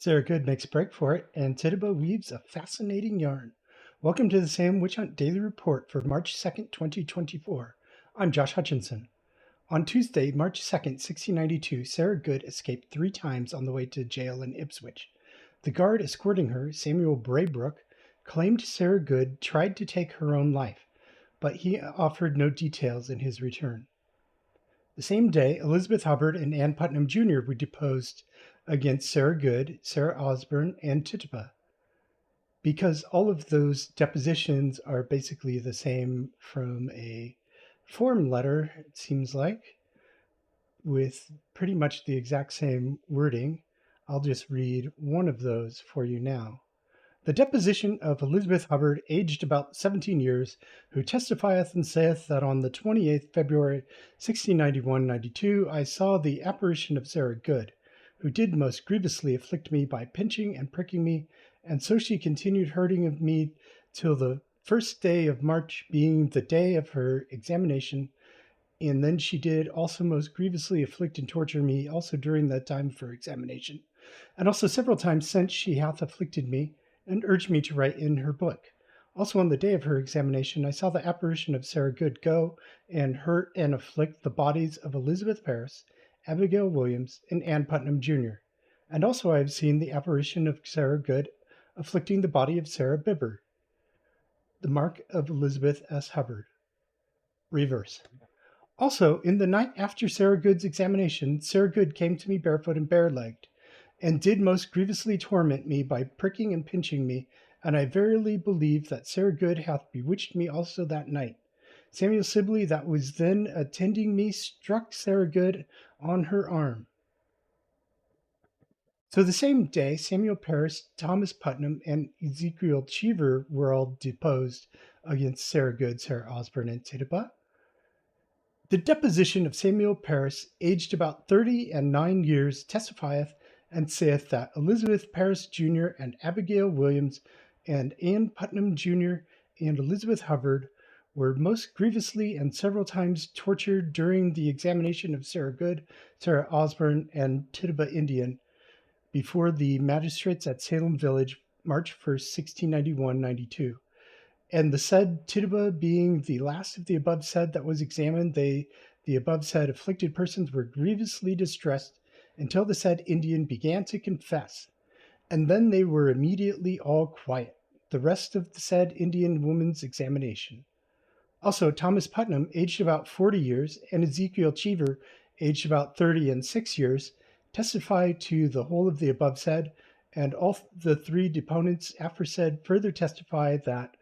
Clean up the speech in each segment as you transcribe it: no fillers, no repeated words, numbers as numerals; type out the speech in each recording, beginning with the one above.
Sarah Good makes a break for it, and Tituba weaves a fascinating yarn. Welcome to the Salem Witch Hunt Daily Report for March 2nd, 2024. I'm Josh Hutchinson. On Tuesday, March 2nd, 1692, Sarah Good escaped 3 times on the way to jail in Ipswich. The guard escorting her, Samuel Braybrook, claimed Sarah Good tried to take her own life, but he offered no details in his return. The same day, Elizabeth Hubbard and Ann Putnam Jr. were deposed against Sarah Good, Sarah Osborne, and Tituba. Because all of those depositions are basically the same from a form letter, it seems like, with pretty much the exact same wording, I'll just read one of those for you now. The deposition of Elizabeth Hubbard, aged about 17 years, who testifieth and saith that on the 28th February 1691-92 I saw the apparition of Sarah Good, who did most grievously afflict me by pinching and pricking me, and so she continued hurting of me till the first day of March, being the day of her examination, and then she did also most grievously afflict and torture me also during that time of her examination, and also several times since she hath afflicted me, and urged me to write in her book. Also on the day of her examination, I saw the apparition of Sarah Good go and hurt and afflict the bodies of Elizabeth Parris, Abigail Williams, and Ann Putnam Jr. And also I have seen the apparition of Sarah Good afflicting the body of Sarah Bibber. The mark of Elizabeth S. Hubbard. Reverse. Also, in the night after Sarah Good's examination, Sarah Good came to me barefoot and bare-legged, and did most grievously torment me by pricking and pinching me, and I verily believe that Sarah Good hath bewitched me also that night. Samuel Sibley, that was then attending me, struck Sarah Good on her arm. So the same day, Samuel Parris, Thomas Putnam, and Ezekiel Cheever were all deposed against Sarah Good, Sarah Osborne, and Tituba. The deposition of Samuel Parris, aged about 39 years, testifieth and saith that Elizabeth Parris Jr. and Abigail Williams and Ann Putnam Jr. and Elizabeth Hubbard were most grievously and several times tortured during the examination of Sarah Good, Sarah Osborne, and Tituba Indian before the magistrates at Salem Village, March 1st, 1691-92. And the said Tituba being the last of the above said that was examined, the above said afflicted persons were grievously distressed until the said Indian began to confess, and then they were immediately all quiet, the rest of the said Indian woman's examination. Also, Thomas Putnam, aged about 40 years, and Ezekiel Cheever, aged about 36 years, testified to the whole of the above said, and all the 3 deponents aforesaid further testify that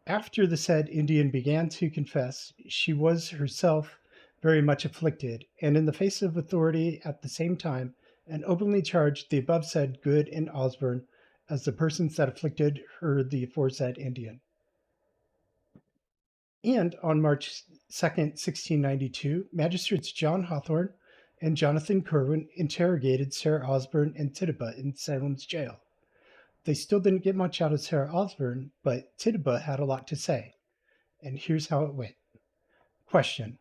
after the said Indian began to confess, she was herself very much afflicted, and in the face of authority at the same time, and openly charged the above said Good and Osborne as the persons that afflicted her the aforesaid Indian. And on March 2nd, 1692, magistrates John Hawthorne and Jonathan Kerwin interrogated Sarah Osborne and Tituba in Salem's jail. They still didn't get much out of Sarah Osborne, but Tituba had a lot to say. And here's how it went. Question.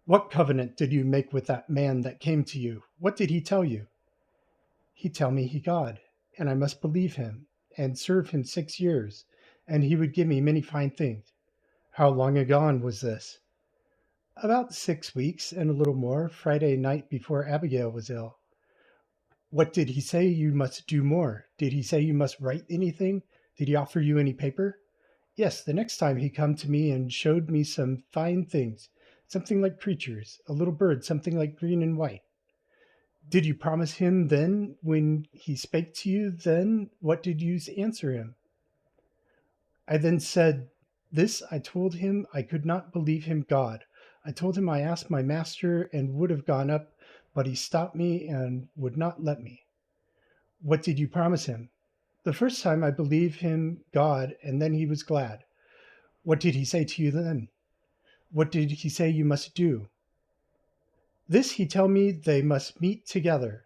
What covenant did you make with that man that came to you? What did he tell you? He tell me he God, and I must believe him, and serve him 6 years, and he would give me many fine things. How long agone was this? About 6 weeks and a little more, Friday night before Abigail was ill. What did he say you must do more? Did he say you must write anything? Did he offer you any paper? Yes, the next time he come to me and showed me some fine things, something like creatures, a little bird, something like green and white. Did you promise him then, when he spake to you then, what did you answer him? I then said, this I told him I could not believe him God. I told him I asked my master and would have gone up, but he stopped me and would not let me. What did you promise him? The first time I believed him God, and then he was glad. What did he say to you then? What did he say you must do? This he tell me they must meet together.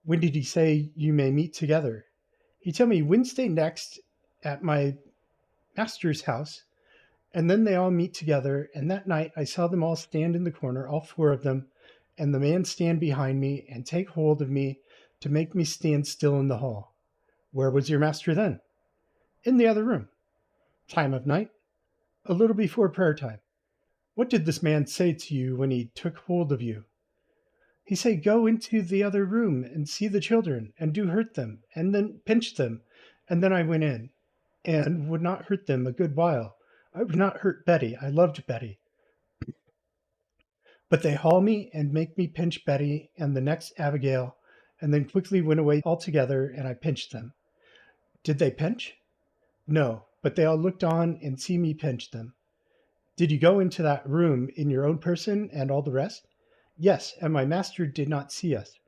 When did he say you may meet together? He tell me Wednesday next at my master's house, and then they all meet together, and that night I saw them all stand in the corner, all 4 of them, and the man stand behind me and take hold of me to make me stand still in the hall. Where was your master then? In the other room. Time of night? A little before prayer time. What did this man say to you when he took hold of you? He said, go into the other room and see the children, and do hurt them, and then pinch them. And then I went in, and would not hurt them a good while. I would not hurt Betty. I loved Betty. But they haul me and make me pinch Betty and the next Abigail, and then quickly went away altogether, and I pinched them. Did they pinch? No, but they all looked on and see me pinch them. Did you go into that room in your own person and all the rest? Yes, and my master did not see us,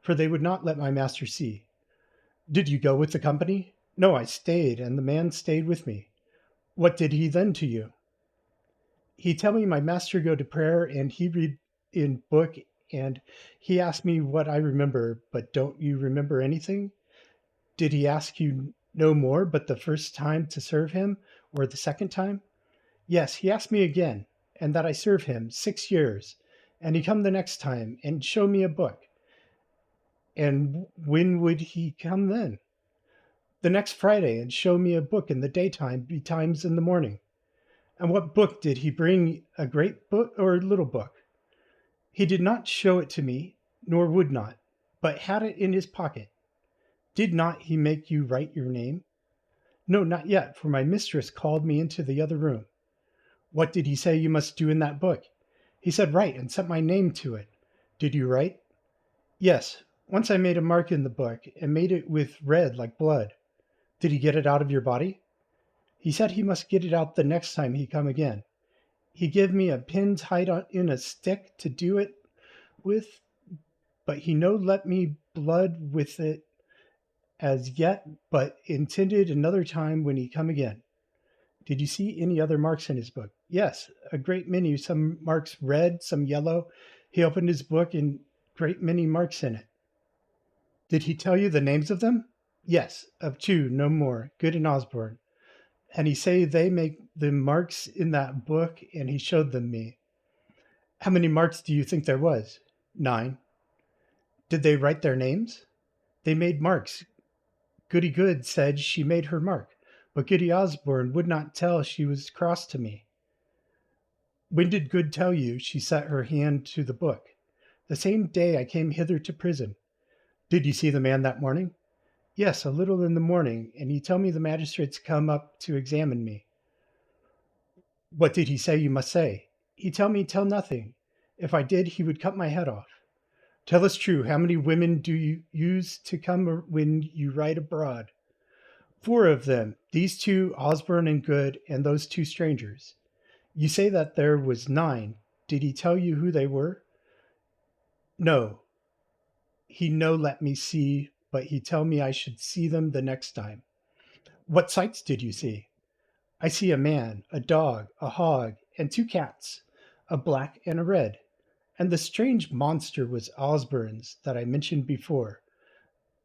for they would not let my master see. Did you go with the company? No, I stayed, and the man stayed with me. What did he then to you? He tell me my master go to prayer, and he read in book, and he asked me what I remember, but don't you remember anything? Did he ask you no more but the first time to serve him, or the second time? Yes, he asked me again, and that I serve him 6 years, and he come the next time and show me a book. And when would he come then? The next Friday, and show me a book in the daytime, betimes in the morning. And what book did he bring, a great book or a little book? He did not show it to me, nor would not, but had it in his pocket. Did not he make you write your name? No, not yet, for my mistress called me into the other room. What did he say you must do in that book? He said, write, and set my name to it. Did you write? Yes. Once I made a mark in the book, and made it with red like blood. Did he get it out of your body? He said he must get it out the next time he come again. He give me a pin tied on in a stick to do it with, but he no let me blood with it as yet, but intended another time when he come again. Did you see any other marks in his book? Yes, a great many, some marks red, some yellow. He opened his book and great many marks in it. Did he tell you the names of them? Yes, of 2, no more, Good and Osborne. And he say they make the marks in that book, and he showed them me. How many marks do you think there was? 9. Did they write their names? They made marks. Goody Good said she made her mark, but Goody Osborne would not tell she was cross to me. When did Good tell you she set her hand to the book? The same day I came hither to prison. Did you see the man that morning? Yes, a little in the morning, and he tell me the magistrates come up to examine me. What did he say you must say? He tell me tell nothing. If I did, he would cut my head off. Tell us true, how many women do you use to come when you ride abroad? 4 of them, these 2, Osborne and Good, and those 2 strangers. You say that there was 9. Did he tell you who they were? No. He no let me see, but he tell me I should see them the next time. What sights did you see? I see a man, a dog, a hog, and 2 cats, a black and a red. And the strange monster was Osborne's that I mentioned before.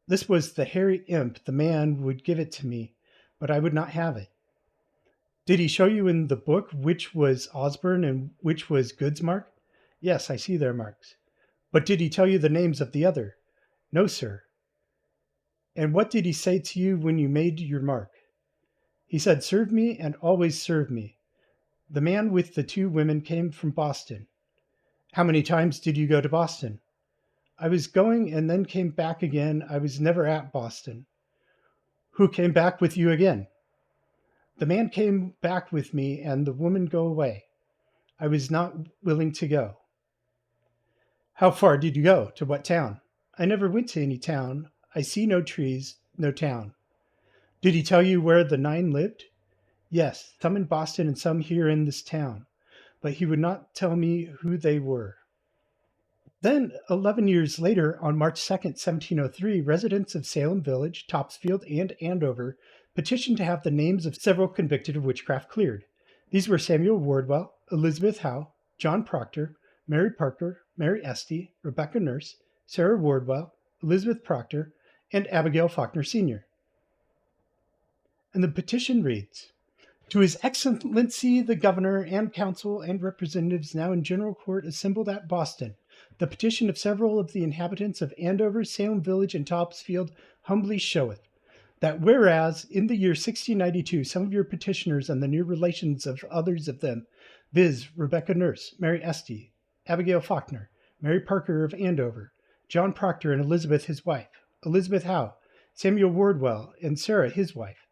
This was the hairy imp. The man would give it to me, but I would not have it. Did he show you in the book which was Osborne and which was Good's mark? Yes, I see their marks. But did he tell you the names of the other? No, sir. And what did he say to you when you made your mark? He said, serve me and always serve me. The man with the 2 women came from Boston. How many times did you go to Boston? I was going and then came back again. I was never at Boston. Who came back with you again? The man came back with me and the woman go away. I was not willing to go. How far did you go? To what town? I never went to any town. I see no trees, no town. Did he tell you where the 9 lived? Yes, some in Boston and some here in this town, but he would not tell me who they were. Then, 11 years later, on March 2nd, 1703, residents of Salem Village, Topsfield, and Andover petitioned to have the names of several convicted of witchcraft cleared. These were Samuel Wardwell, Elizabeth Howe, John Proctor, Mary Parker, Mary Estey, Rebecca Nurse, Sarah Wardwell, Elizabeth Proctor, and Abigail Faulkner Sr. And the petition reads, to His Excellency the Governor and Council and Representatives now in General Court assembled at Boston, The petition of several of the inhabitants of Andover, Salem Village, and Topsfield humbly showeth that whereas in the year 1692 some of your petitioners and the near relations of others of them, viz. Rebecca Nurse, Mary Esty, Abigail Faulkner, Mary Parker of Andover, John Proctor and Elizabeth his wife, Elizabeth Howe, Samuel Wardwell, and Sarah his wife,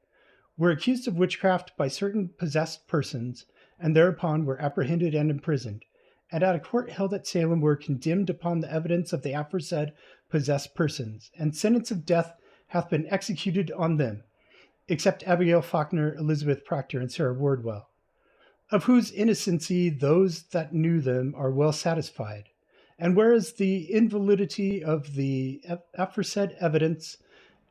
were accused of witchcraft by certain possessed persons, and thereupon were apprehended and imprisoned, and at a court held at Salem were condemned upon the evidence of the aforesaid possessed persons, and sentence of death hath been executed on them, except Abigail Faulkner, Elizabeth Proctor, and Sarah Wardwell, of whose innocency those that knew them are well satisfied. And whereas the invalidity of the aforesaid evidence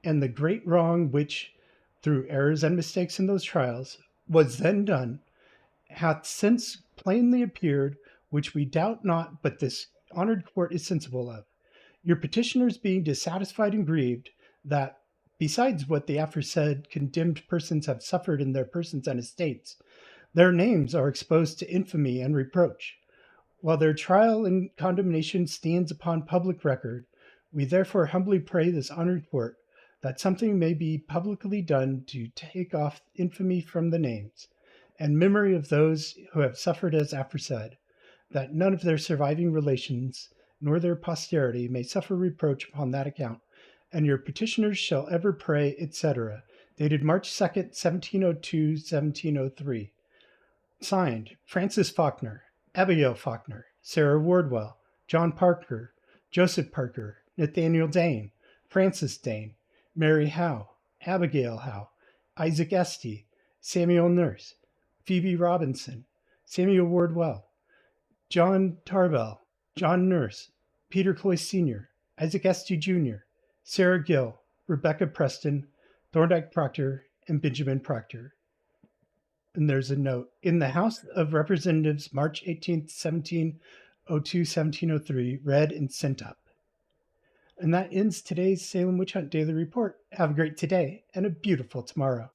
and the great wrong which, through errors and mistakes in those trials, was then done, hath since plainly appeared, which we doubt not but this honored court is sensible of, your petitioners being dissatisfied and grieved, that, besides what the aforesaid condemned persons have suffered in their persons and estates, their names are exposed to infamy and reproach. While their trial and condemnation stands upon public record, we therefore humbly pray this honored court that something may be publicly done to take off infamy from the names and memory of those who have suffered as aforesaid, that none of their surviving relations nor their posterity may suffer reproach upon that account, and your petitioners shall ever pray, etc. Dated March 2nd, 1702-1703. Signed, Francis Faulkner, Abigail Faulkner, Sarah Wardwell, John Parker, Joseph Parker, Nathaniel Dane, Francis Dane, Mary Howe, Abigail Howe, Isaac Esty, Samuel Nurse, Phoebe Robinson, Samuel Wardwell, John Tarbell, John Nurse, Peter Cloyce Sr., Isaac Esty Jr., Sarah Gill, Rebecca Preston, Thorndike Proctor, and Benjamin Proctor. And there's a note. In the House of Representatives, March 18th, 1702-1703, read and sent up. And that ends today's Salem Witch Hunt Daily Report. Have a great today and a beautiful tomorrow.